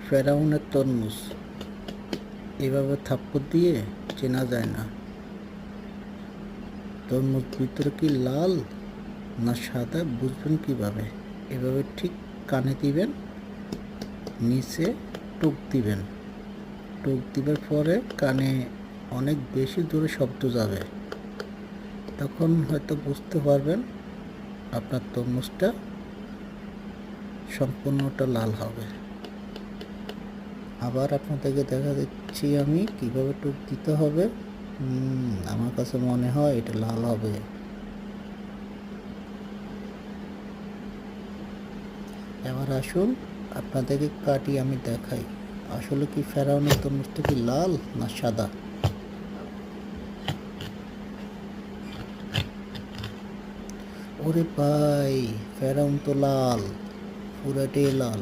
ফেরাউনের তরমুজ এভাবে থাপ্পড় দিয়ে চেনা যায় না। তরমুজ ভিতরে কি লাল না সাদা বুঝবেন কিভাবে? এভাবে ঠিক কানে দিবেন, নিচে টুক দিবেন। টুক দিবার পরে কানে অনেক বেশি দূরে শব্দ যাবে, তখন হয়তো বুঝতে পারবেন আপনার তরমুজটা সম্পূর্ণটা লাল হবে। আবার আপনাদেরকে দেখা দিচ্ছি আমি কিভাবে টুক দিতে হবে। আমার কাছে মনে হয় এটা লাল হবে। এবার আসুন আপনাদেরকে কাটি আমি দেখাই আসলে কি ফেরাউনের তরমুজটা কি লাল না সাদা। ওরে ভাই, ফেরাউন তো লাল, পুরাটাই লাল।